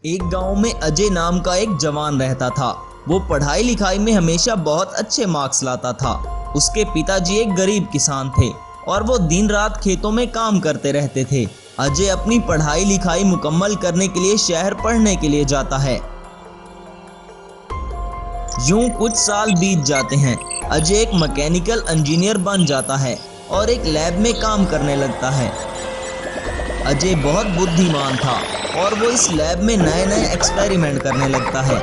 एक गांव में अजय नाम का एक जवान रहता था। वो पढ़ाई लिखाई में हमेशा बहुत अच्छे मार्क्स लाता था। उसके पिताजी एक गरीब किसान थे और वो दिन रात खेतों में काम करते रहते थे। अजय अपनी पढ़ाई लिखाई मुकम्मल करने के लिए शहर पढ़ने के लिए जाता है। यूं कुछ साल बीत जाते हैं। अजय एक मैकेनिकल इंजीनियर बन जाता है और एक लैब में काम करने लगता है। अजय बहुत बुद्धिमान था और वो इस लैब में नए नए एक्सपेरिमेंट करने लगता है।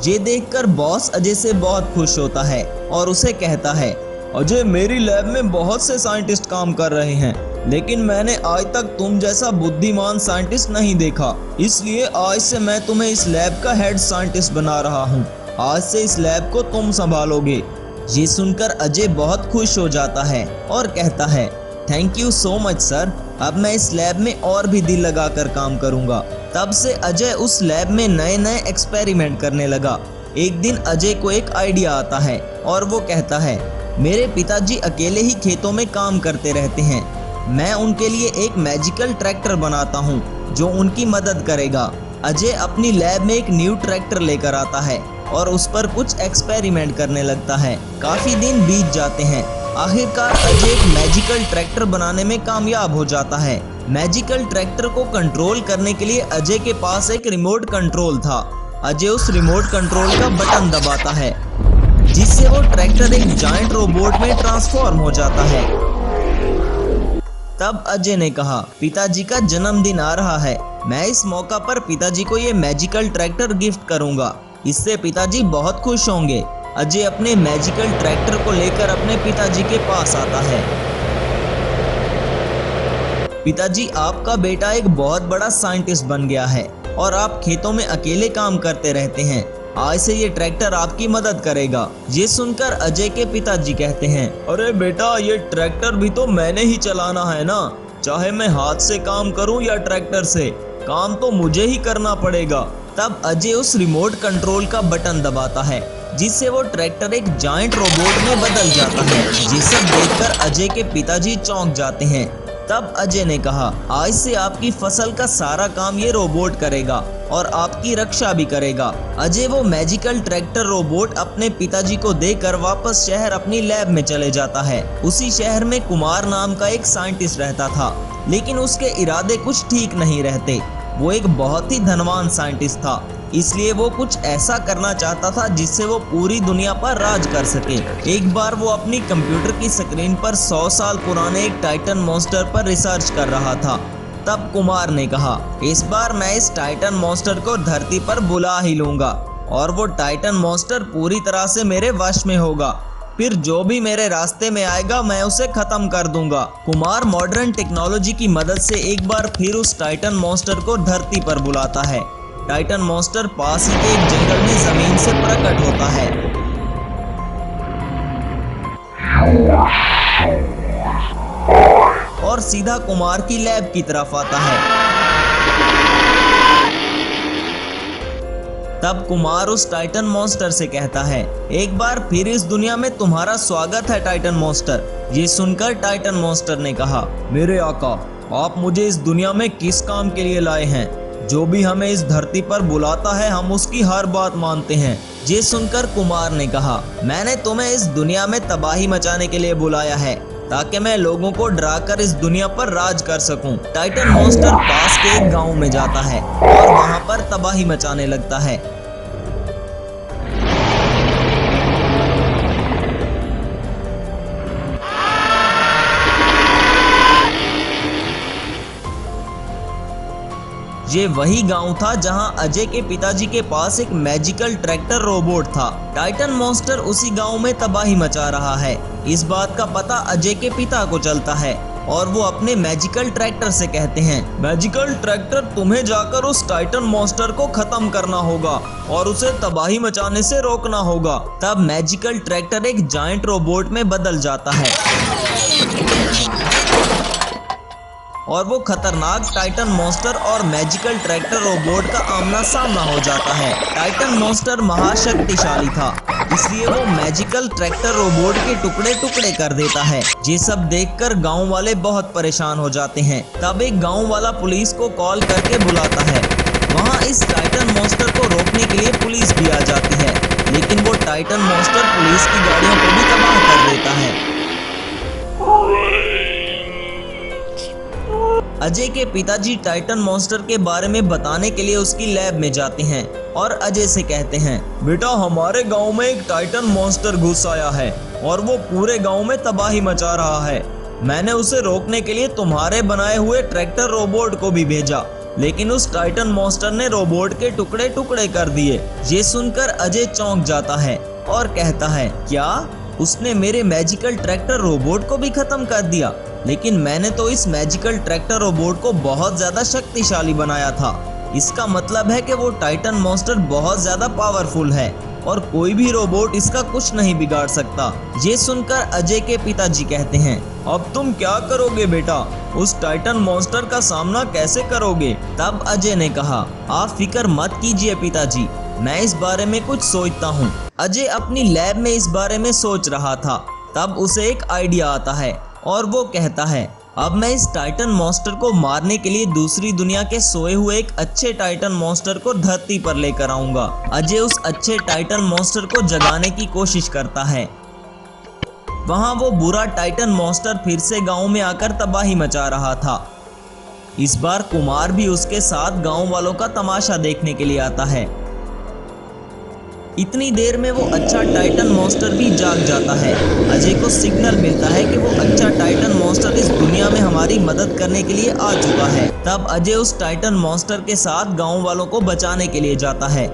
ये देखकर बॉस अजय से बहुत खुश होता है और उसे कहता है, अजय, मेरी लैब में बहुत से साइंटिस्ट काम कर रहे हैं, लेकिन मैंने आज तक तुम जैसा बुद्धिमान साइंटिस्ट नहीं देखा। इसलिए आज से मैं तुम्हें इस लैब का हेड साइंटिस्ट बना रहा हूँ। आज से इस लैब को तुम संभालोगे। ये सुनकर अजय बहुत खुश हो जाता है और कहता है, thank you so much sir. अब मैं इस लैब में और भी दिल लगाकर काम करूंगा। तब से अजय उस लैब में नए नए एक्सपेरिमेंट करने लगा। एक दिन अजय को एक आइडिया आता है और वो कहता है, मेरे पिताजी अकेले ही खेतों में काम करते रहते हैं। मैं उनके लिए एक मैजिकल ट्रैक्टर बनाता हूँ जो उनकी मदद करेगा। अजय अपनी लैब में एक न्यू ट्रैक्टर लेकर आता है और उस पर कुछ एक्सपेरिमेंट करने लगता है। काफी दिन बीत जाते हैं। आखिरकार अजय एक मैजिकल ट्रैक्टर बनाने में कामयाब हो जाता है। मैजिकल ट्रैक्टर को कंट्रोल करने के लिए अजय के पास एक रिमोट कंट्रोल था। अजय उस रिमोट कंट्रोल का बटन दबाता है जिससे वो ट्रैक्टर एक जायंट रोबोट में ट्रांसफॉर्म हो जाता है। तब अजय ने कहा, पिताजी का जन्मदिन आ रहा है। मैं इस मौका पर पिताजी को ये मैजिकल ट्रैक्टर गिफ्ट करूंगा। इससे पिताजी बहुत खुश होंगे। अजय अपने मैजिकल ट्रैक्टर को लेकर अपने पिताजी के पास आता है। पिताजी, आपका बेटा एक बहुत बड़ा साइंटिस्ट बन गया है और आप खेतों में अकेले काम करते रहते हैं। आज से ये ट्रैक्टर आपकी मदद करेगा। ये सुनकर अजय के पिताजी कहते हैं, अरे बेटा, ये ट्रैक्टर भी तो मैंने ही चलाना है ना। चाहे मैं हाथ से काम करूं या ट्रैक्टर से, काम तो मुझे ही करना पड़ेगा। तब अजय उस रिमोट कंट्रोल का बटन दबाता है जिससे वो ट्रैक्टर एक जायंट रोबोट में बदल जाता है। जिसे देखकर अजय के पिताजी चौंक जाते हैं। तब अजय ने कहा, आज से आपकी फसल का सारा काम ये रोबोट करेगा और आपकी रक्षा भी करेगा। अजय वो मैजिकल ट्रैक्टर रोबोट अपने पिताजी को देकर वापस शहर अपनी लैब में चले जाता है। उसी शहर में कुमार नाम का एक साइंटिस्ट रहता था, लेकिन उसके इरादे कुछ ठीक नहीं रहते। वो एक बहुत ही धनवान साइंटिस्ट था, इसलिए वो कुछ ऐसा करना चाहता था जिससे वो पूरी दुनिया पर राज कर सके। एक बार वो अपनी कंप्यूटर की स्क्रीन पर 100 साल पुराने एक टाइटन मॉन्स्टर पर रिसर्च कर रहा था। तब कुमार ने कहा, इस बार मैं इस टाइटन मॉन्स्टर को धरती पर बुला ही लूंगा और वो टाइटन मॉन्स्टर पूरी तरह से मेरे वश में होगा। फिर जो भी मेरे रास्ते में आएगा मैं उसे खत्म कर दूंगा। कुमार मॉडर्न टेक्नोलॉजी की मदद से एक बार फिर उस टाइटन मॉन्स्टर को धरती पर बुलाता है। टाइटन मॉन्स्टर पास ही के एक जंगल में जमीन से प्रकट होता है और सीधा कुमार की लैब की तरफ आता है। तब कुमार उस टाइटन मॉन्स्टर से कहता है, एक बार फिर इस दुनिया में तुम्हारा स्वागत है टाइटन मॉन्स्टर। ये सुनकर टाइटन मॉन्स्टर ने कहा, मेरे आका, आप मुझे इस दुनिया में किस काम के लिए लाए हैं? जो भी हमें इस धरती पर बुलाता है हम उसकी हर बात मानते हैं। ये सुनकर कुमार ने कहा, मैंने तुम्हें इस दुनिया में तबाही मचाने के लिए बुलाया है ताकि मैं लोगों को डराकर इस दुनिया पर राज कर सकूं। टाइटन मॉन्स्टर पास के एक गांव में जाता है और वहां पर तबाही मचाने लगता है। ये वही गांव था जहां अजय के पिताजी के पास एक मैजिकल ट्रैक्टर रोबोट था। टाइटन मॉन्स्टर उसी गांव में तबाही मचा रहा है। इस बात का पता अजय के पिता को चलता है और वो अपने मैजिकल ट्रैक्टर से कहते हैं, मैजिकल ट्रैक्टर, तुम्हें जाकर उस टाइटन मॉन्स्टर को खत्म करना होगा और उसे तबाही मचाने से रोकना होगा। तब मैजिकल ट्रैक्टर एक जायंट रोबोट में बदल जाता है और वो खतरनाक टाइटन मॉन्स्टर और मैजिकल ट्रैक्टर रोबोट का आमना सामना हो जाता है। टाइटन मॉन्स्टर महाशक्तिशाली था, इसलिए वो मैजिकल ट्रैक्टर रोबोट के टुकड़े टुकड़े कर देता है। ये सब देखकर गांव वाले बहुत परेशान हो जाते हैं। तब एक गांव वाला पुलिस को कॉल करके बुलाता है इस टाइटन मॉन्स्टर को रोकने के लिए पुलिस भी आ जाती है, लेकिन वो टाइटन मॉन्स्टर पुलिस की गाड़ियों को भी तबाह कर देता है। अजय के पिताजी टाइटन मॉन्स्टर के बारे में बताने के लिए उसकी लैब में जाते हैं और अजय से कहते हैं, बेटा हमारे गांव में एक टाइटन मॉन्स्टर घुस आया है और वो पूरे गांव में तबाही मचा रहा है। मैंने उसे रोकने के लिए तुम्हारे बनाए हुए ट्रैक्टर रोबोट को भी भेजा, लेकिन उस टाइटन मॉन्स्टर ने रोबोट के टुकड़े टुकड़े कर दिए। ये सुनकर अजय चौंक जाता है और कहता है, क्या उसने मेरे मैजिकल ट्रैक्टर रोबोट को भी खत्म कर दिया? लेकिन मैंने तो इस मैजिकल ट्रैक्टर रोबोट को बहुत ज्यादा शक्तिशाली बनाया था। इसका मतलब है कि वो टाइटन मॉन्स्टर बहुत ज्यादा पावरफुल है और कोई भी रोबोट इसका कुछ नहीं बिगाड़ सकता। ये सुनकर अजय के पिताजी कहते हैं, अब तुम क्या करोगे बेटा? उस टाइटन मॉन्स्टर का सामना कैसे करोगे? तब अजय ने कहा, आप फिक्र मत कीजिए पिताजी, मैं इस बारे में कुछ सोचता हूँ। अजय अपनी लैब में इस बारे में सोच रहा था, तब उसे एक आइडिया आता है और वो कहता है, अब मैं इस टाइटन मॉन्स्टर को मारने के लिए दूसरी दुनिया के सोए हुए एक अच्छे टाइटन मॉन्स्टर को धरती पर लेकर आऊंगा। अजय उस अच्छे टाइटन मॉन्स्टर को जगाने की कोशिश करता है। वहां वो बुरा टाइटन मॉन्स्टर फिर से गांव में आकर तबाही मचा रहा था। इस बार कुमार भी उसके साथ गांव वालों का तमाशा देखने के लिए आता है। इतनी देर में वो अच्छा टाइटन मॉन्स्टर भी जाग जाता है। अजय को सिग्नल मिलता है कि वो अच्छा टाइटन मॉन्स्टर इस दुनिया में हमारी मदद करने के लिए आ चुका है। तब अजय उस टाइटन मॉन्स्टर के साथ गांव वालों को बचाने के लिए जाता है।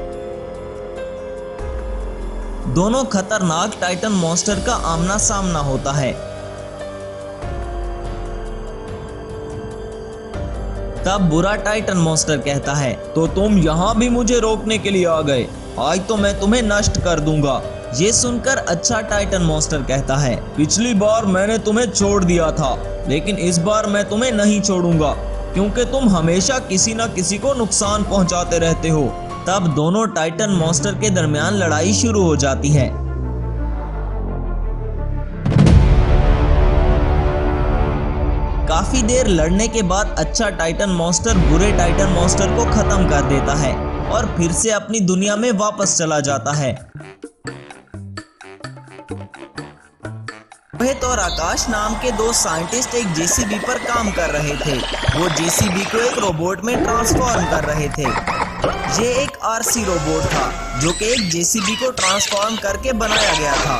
दोनों खतरनाक टाइटन मॉन्स्टर का आमना सामना होता है। तब बुरा टाइटन मॉन्स्टर कहता है, तो तुम यहाँ भी मुझे रोकने के लिए आ गए? आज तो मैं तुम्हें नष्ट कर दूंगा। ये सुनकर अच्छा टाइटन मॉन्स्टर कहता है, पिछली बार मैंने तुम्हें छोड़ दिया था, लेकिन इस बार मैं तुम्हें नहीं छोड़ूंगा, क्योंकि तुम हमेशा किसी न किसी को नुकसान पहुंचाते रहते हो। तब दोनों टाइटन मॉन्स्टर के दरमियान लड़ाई शुरू हो जाती है। काफी देर लड़ने के बाद अच्छा टाइटन मॉन्स्टर बुरे टाइटन मॉन्स्टर को खत्म कर देता है और फिर से अपनी दुनिया में वापस चला जाता है। रोहित और आकाश नाम के दो साइंटिस्ट एक जेसीबी पर काम कर रहे थे। वो जेसीबी को एक रोबोट में ट्रांसफॉर्म कर रहे थे। ये एक आरसी रोबोट था जो कि एक जेसीबी को ट्रांसफॉर्म करके बनाया गया था।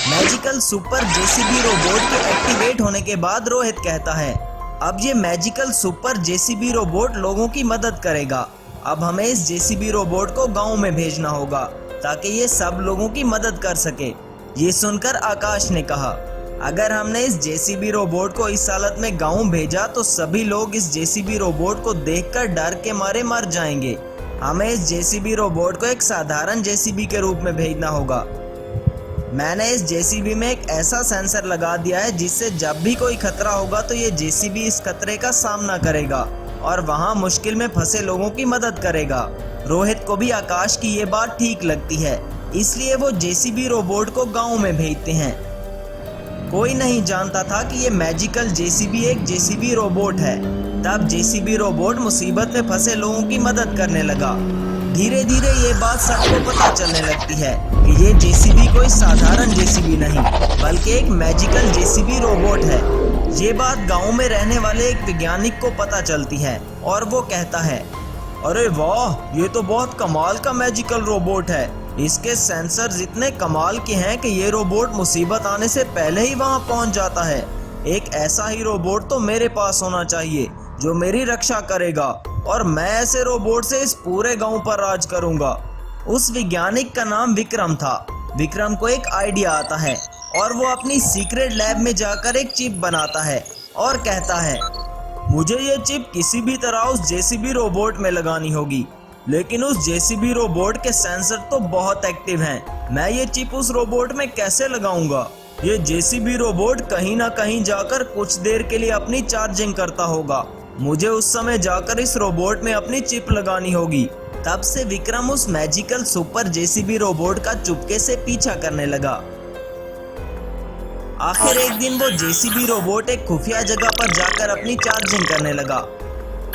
मैजिकल सुपर जेसीबी रोबोट के एक्टिवेट होने के बाद रोहित कहता है, अब ये मैजिकल सुपर जेसीबी रोबोट लोगों की मदद करेगा। अब हमें इस जेसीबी रोबोट को गांव में भेजना होगा ताकि ये सब लोगों की मदद कर सके। ये सुनकर आकाश ने कहा, अगर हमने इस जेसीबी रोबोट को इस हालत में गांव भेजा तो सभी लोग इस जेसीबी रोबोट को देखकर डर के मारे मर जाएंगे। हमें इस जेसीबी रोबोट को एक साधारण जेसीबी के रूप में भेजना होगा। मैंने इस जेसीबी में एक ऐसा सेंसर लगा दिया है जिससे जब भी कोई खतरा होगा तो ये जेसीबी इस खतरे का सामना करेगा और वहां मुश्किल में फंसे लोगों की मदद करेगा। रोहित को भी आकाश की ये बात ठीक लगती है, इसलिए वो जेसीबी रोबोट को गांव में भेजते हैं। कोई नहीं जानता था कि ये मैजिकल जेसीबी एक जेसीबी रोबोट है। तब जेसीबी रोबोट मुसीबत में फंसे लोगों की मदद करने लगा। धीरे धीरे ये बात सबको पता चलने लगती है कि ये जेसीबी कोई साधारण जेसीबी नहीं बल्कि एक मैजिकल जेसीबी रोबोट है। ये बात गांव में रहने वाले एक वैज्ञानिक को पता चलती है और वो कहता है, अरे वाह, ये तो बहुत कमाल का मैजिकल रोबोट है। इसके सेंसर इतने कमाल के हैं कि ये रोबोट मुसीबत आने से पहले ही वहां पहुंच जाता है। एक ऐसा ही रोबोट तो मेरे पास होना चाहिए जो मेरी रक्षा करेगा और मैं ऐसे रोबोट से इस पूरे गांव पर राज करूंगा। उस वैज्ञानिक का नाम विक्रम था। विक्रम को एक आइडिया आता है और वो अपनी सीक्रेट लैब में जाकर एक चिप बनाता है और कहता है, मुझे ये चिप किसी भी तरह उस जेसीबी रोबोट में लगानी होगी, लेकिन उस जेसीबी रोबोट के सेंसर तो बहुत एक्टिव हैं। मैं ये चिप उस रोबोट में कैसे लगाऊंगा? ये जेसीबी रोबोट कहीं ना कहीं जाकर कुछ देर के लिए अपनी चार्जिंग करता होगा। मुझे उस समय जाकर इस रोबोट में अपनी चिप लगानी होगी। तब से विक्रम उस मैजिकल सुपर जेसीबी रोबोट का चुपके से पीछा करने लगा। आखिर एक दिन वो जेसीबी रोबोट एक खुफिया जगह पर जाकर अपनी चार्जिंग करने लगा।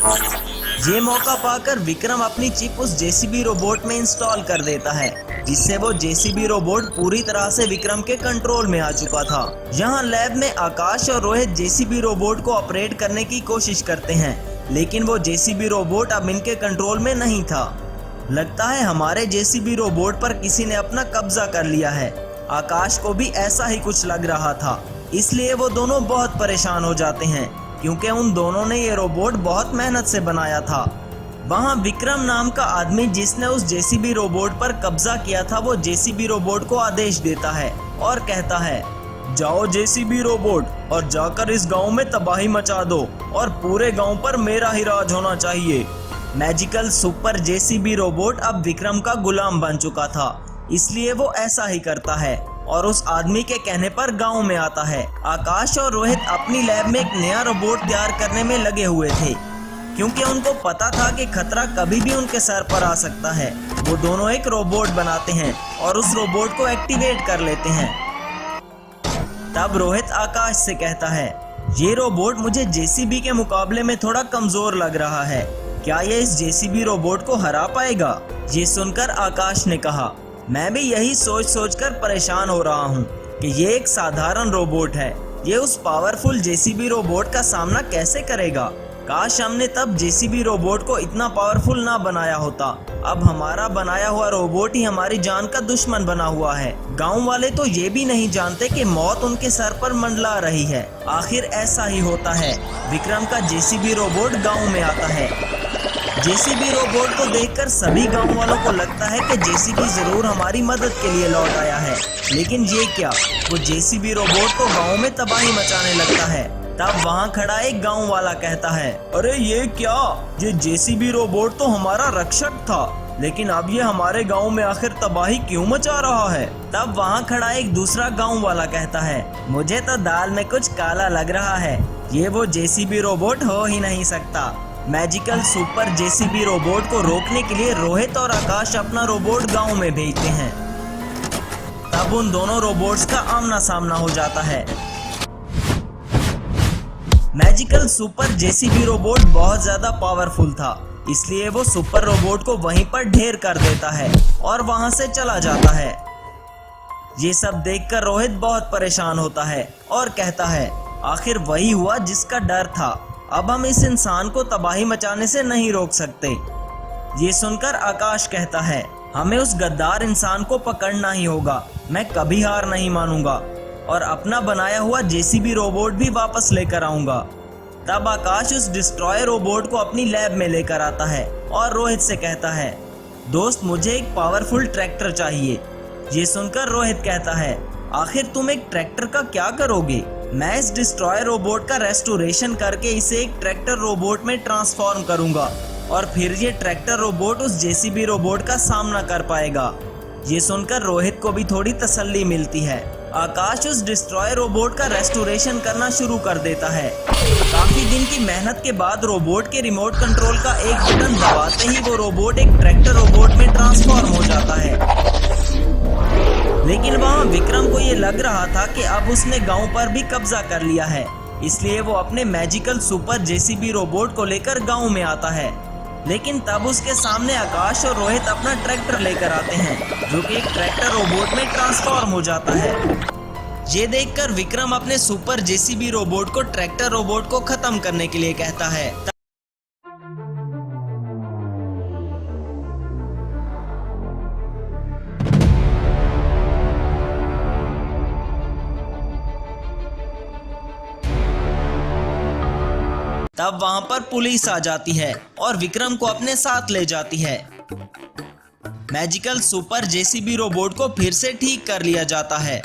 ये मौका पाकर विक्रम अपनी चिप उस जेसीबी रोबोट में इंस्टॉल कर देता है, जिससे वो जेसीबी रोबोट पूरी तरह से विक्रम के कंट्रोल में आ चुका था। यहाँ लैब में आकाश और रोहित जेसीबी रोबोट को ऑपरेट करने की कोशिश करते हैं, लेकिन वो जेसीबी रोबोट अब इनके कंट्रोल में नहीं था। लगता है हमारे जेसीबी रोबोट पर किसी ने अपना कब्जा कर लिया है। आकाश को भी ऐसा ही कुछ लग रहा था, इसलिए वो दोनों बहुत परेशान हो जाते हैं, क्योंकि उन दोनों ने ये रोबोट बहुत मेहनत से बनाया था। वहाँ विक्रम नाम का आदमी जिसने उस जेसीबी रोबोट पर कब्जा किया था, वो जेसीबी रोबोट को आदेश देता है और कहता है, जाओ जेसीबी रोबोट और जाकर इस गांव में तबाही मचा दो और पूरे गांव पर मेरा ही राज होना चाहिए। मैजिकल सुपर जेसीबी रोबोट अब विक्रम का गुलाम बन चुका था, इसलिए वो ऐसा ही करता है और उस आदमी के कहने पर गांव में आता है। आकाश और रोहित अपनी लैब में एक नया रोबोट तैयार करने में लगे हुए थे, क्योंकि उनको पता था कि खतरा कभी भी उनके सर पर आ सकता है। वो दोनों एक रोबोट बनाते हैं और उस रोबोट को एक्टिवेट कर लेते हैं। तब रोहित आकाश से कहता है, ये रोबोट मुझे जेसीबी के मुकाबले में थोड़ा कमजोर लग रहा है, क्या ये इस जेसीबी रोबोट को हरा पाएगा? ये सुनकर आकाश ने कहा, मैं भी यही सोच कर परेशान हो रहा हूँ कि ये एक साधारण रोबोट है, ये उस पावरफुल जेसीबी रोबोट का सामना कैसे करेगा? काश हमने तब जेसीबी रोबोट को इतना पावरफुल ना बनाया होता। अब हमारा बनाया हुआ रोबोट ही हमारी जान का दुश्मन बना हुआ है। गांव वाले तो ये भी नहीं जानते कि मौत उनके सर पर मंडला रही है। आखिर ऐसा ही होता है। विक्रम का जेसीबी रोबोट गांव में आता है। जेसीबी रोबोट को देखकर सभी गांव वालों को लगता है कि जेसीबी जरूर हमारी मदद के लिए लौट आया है, लेकिन ये क्या, वो जेसीबी रोबोट तो गांव में तबाही मचाने लगता है। तब वहाँ खड़ा एक गांव वाला कहता है, अरे ये क्या, ये जेसीबी रोबोट तो हमारा रक्षक था, लेकिन अब ये हमारे गांव में आखिर तबाही क्यों मचा रहा है? तब वहाँ खड़ा एक दूसरा गांव वाला कहता है, मुझे तो दाल में कुछ काला लग रहा है, ये वो जेसीबी रोबोट हो ही नहीं सकता। मैजिकल सुपर जेसीबी रोबोट को रोकने के लिए रोहित और आकाश अपना रोबोट गांव में भेजते हैं। तब उन दोनों रोबोट्स का आमना सामना हो जाता है। मैजिकल सुपर जेसीबी रोबोट बहुत ज्यादा पावरफुल था, इसलिए वो सुपर रोबोट को वहीं पर ढेर कर देता है और वहां से चला जाता है। ये सब देखकर रोहित बहुत परेशान होता है और कहता है, आखिर वही हुआ जिसका डर था, अब हम इस इंसान को तबाही मचाने से नहीं रोक सकते। ये सुनकर आकाश कहता है, हमें उस गद्दार इंसान को पकड़ना ही होगा, मैं कभी हार नहीं मानूंगा और अपना बनाया हुआ जेसीबी रोबोट भी वापस लेकर आऊंगा। तब आकाश उस डिस्ट्रॉयर रोबोट को अपनी लैब में लेकर आता है और रोहित से कहता है, दोस्त मुझे एक पावरफुल ट्रैक्टर चाहिए। ये सुनकर रोहित कहता है, आखिर तुम एक ट्रैक्टर का क्या करोगे? मैं इस डिस्ट्रॉयर रोबोट का रेस्टोरेशन करके इसे एक ट्रैक्टर रोबोट में ट्रांसफॉर्म करूंगा और फिर ये ट्रैक्टर रोबोट उस जेसीबी रोबोट का सामना कर पाएगा। ये सुनकर रोहित को भी थोड़ी तसल्ली मिलती है। आकाश उस डिस्ट्रॉयर रोबोट का रेस्टोरेशन करना शुरू कर देता है। काफी दिन की मेहनत के बाद रोबोट के रिमोट कंट्रोल का एक बटन दबाते ही वो रोबोट एक ट्रैक्टर रोबोट में ट्रांसफॉर्म हो जाता है। लेकिन वहाँ विक्रम को ये लग रहा था कि अब उसने गांव पर भी कब्जा कर लिया है, इसलिए वो अपने मैजिकल सुपर जेसीबी रोबोट को लेकर गांव में आता है। लेकिन तब उसके सामने आकाश और रोहित अपना ट्रैक्टर लेकर आते हैं, जो कि एक ट्रैक्टर रोबोट में ट्रांसफॉर्म हो जाता है। ये देखकर विक्रम अपने सुपर जेसीबी रोबोट को ट्रैक्टर रोबोट को खत्म करने के लिए कहता है। तब वहां पर पुलिस आ जाती है और विक्रम को अपने साथ ले जाती है। मैजिकल सुपर जेसीबी रोबोट को फिर से ठीक कर लिया जाता है